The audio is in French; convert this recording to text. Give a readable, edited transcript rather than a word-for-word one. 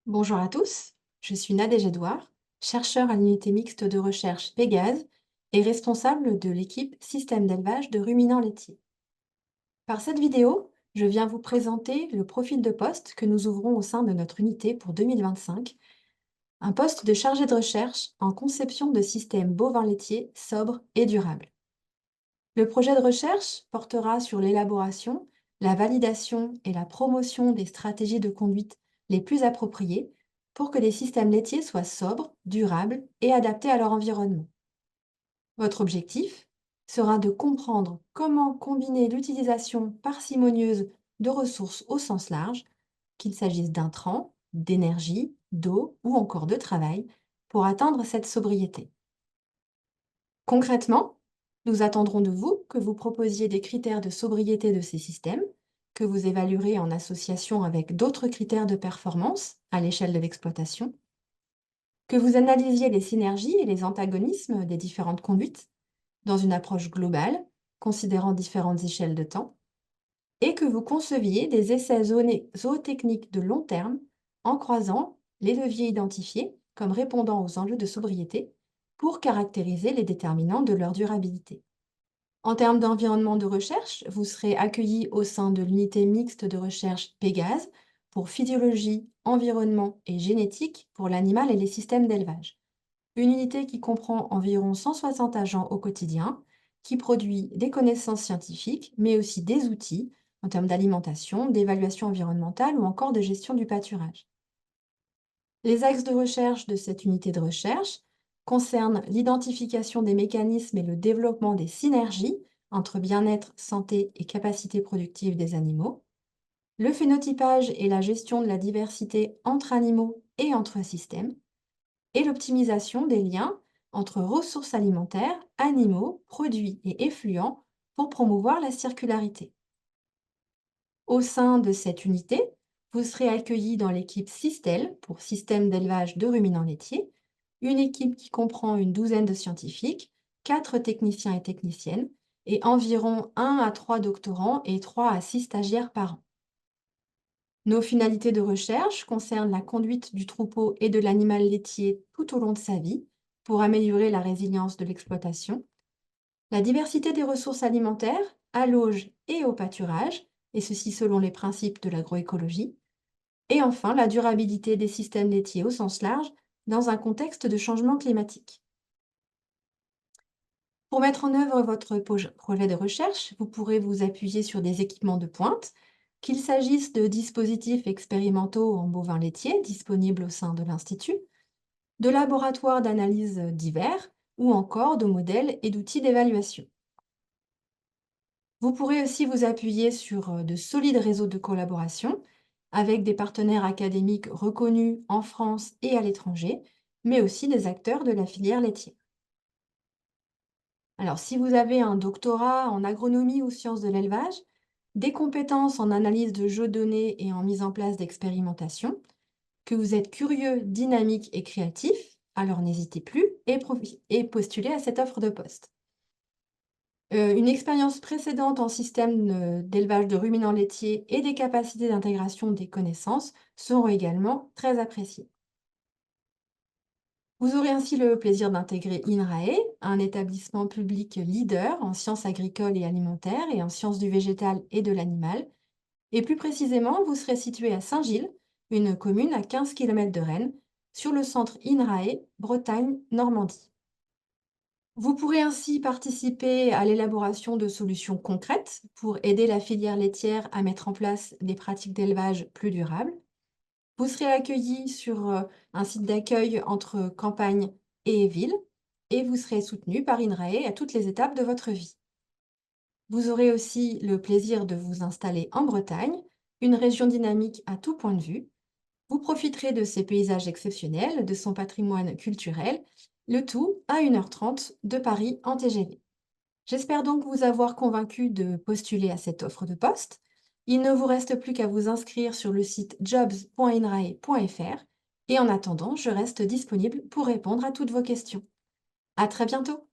Bonjour à tous, je suis Nadège Edouard, chercheur à l'unité mixte de recherche Pégase et responsable de l'équipe système d'élevage de ruminants laitiers. Par cette vidéo, je viens vous présenter le profil de poste que nous ouvrons au sein de notre unité pour 2025, un poste de chargé de recherche en conception de systèmes bovins laitiers sobres et durables. Le projet de recherche portera sur l'élaboration, la validation et la promotion des stratégies de conduite les plus appropriées pour que les systèmes laitiers soient sobres, durables et adaptés à leur environnement. Votre objectif sera de comprendre comment combiner l'utilisation parcimonieuse de ressources au sens large, qu'il s'agisse d'intrants, d'énergie, d'eau ou encore de travail, pour atteindre cette sobriété. Concrètement, nous attendrons de vous que vous proposiez des critères de sobriété de ces systèmes, que vous évaluerez en association avec d'autres critères de performance à l'échelle de l'exploitation, que vous analysiez les synergies et les antagonismes des différentes conduites dans une approche globale, considérant différentes échelles de temps, et que vous conceviez des essais zootechniques de long terme en croisant les leviers identifiés comme répondant aux enjeux de sobriété pour caractériser les déterminants de leur durabilité. En termes d'environnement de recherche, vous serez accueilli au sein de l'unité mixte de recherche Pégase pour physiologie, environnement et génétique pour l'animal et les systèmes d'élevage. Une unité qui comprend environ 160 agents au quotidien, qui produit des connaissances scientifiques, mais aussi des outils en termes d'alimentation, d'évaluation environnementale ou encore de gestion du pâturage. Les axes de recherche de cette unité de recherche concernent l'identification des mécanismes et le développement des synergies entre bien-être, santé et capacité productive des animaux, le phénotypage et la gestion de la diversité entre animaux et entre systèmes, et l'optimisation des liens entre ressources alimentaires, animaux, produits et effluents pour promouvoir la circularité. Au sein de cette unité, vous serez accueillis dans l'équipe Systel pour système d'élevage de ruminants laitiers, une équipe qui comprend une douzaine de scientifiques, 4 techniciens et techniciennes, et environ 1 à 3 doctorants et 3 à 6 stagiaires par an. Nos finalités de recherche concernent la conduite du troupeau et de l'animal laitier tout au long de sa vie pour améliorer la résilience de l'exploitation, la diversité des ressources alimentaires, à l'auge et au pâturage, et ceci selon les principes de l'agroécologie, et enfin la durabilité des systèmes laitiers au sens large dans un contexte de changement climatique. Pour mettre en œuvre votre projet de recherche, vous pourrez vous appuyer sur des équipements de pointe, qu'il s'agisse de dispositifs expérimentaux en bovins laitiers disponibles au sein de l'Institut, de laboratoires d'analyse divers ou encore de modèles et d'outils d'évaluation. Vous pourrez aussi vous appuyer sur de solides réseaux de collaboration avec des partenaires académiques reconnus en France et à l'étranger, mais aussi des acteurs de la filière laitière. Alors, si vous avez un doctorat en agronomie ou sciences de l'élevage, des compétences en analyse de jeux de données et en mise en place d'expérimentations, que vous êtes curieux, dynamique et créatif, alors n'hésitez plus et postulez à cette offre de poste. Une expérience précédente en système d'élevage de ruminants laitiers et des capacités d'intégration des connaissances seront également très appréciées. Vous aurez ainsi le plaisir d'intégrer INRAE, un établissement public leader en sciences agricoles et alimentaires et en sciences du végétal et de l'animal. Et plus précisément, vous serez situé à Saint-Gilles, une commune à 15 km de Rennes, sur le centre INRAE Bretagne-Normandie. Vous pourrez ainsi participer à l'élaboration de solutions concrètes pour aider la filière laitière à mettre en place des pratiques d'élevage plus durables. Vous serez accueilli sur un site d'accueil entre campagne et ville et vous serez soutenu par INRAE à toutes les étapes de votre vie. Vous aurez aussi le plaisir de vous installer en Bretagne, une région dynamique à tout point de vue. Vous profiterez de ses paysages exceptionnels, de son patrimoine culturel, le tout à 1h30 de Paris en TGV. J'espère donc vous avoir convaincu de postuler à cette offre de poste. Il ne vous reste plus qu'à vous inscrire sur le site jobs.inrae.fr et en attendant, je reste disponible pour répondre à toutes vos questions. À très bientôt!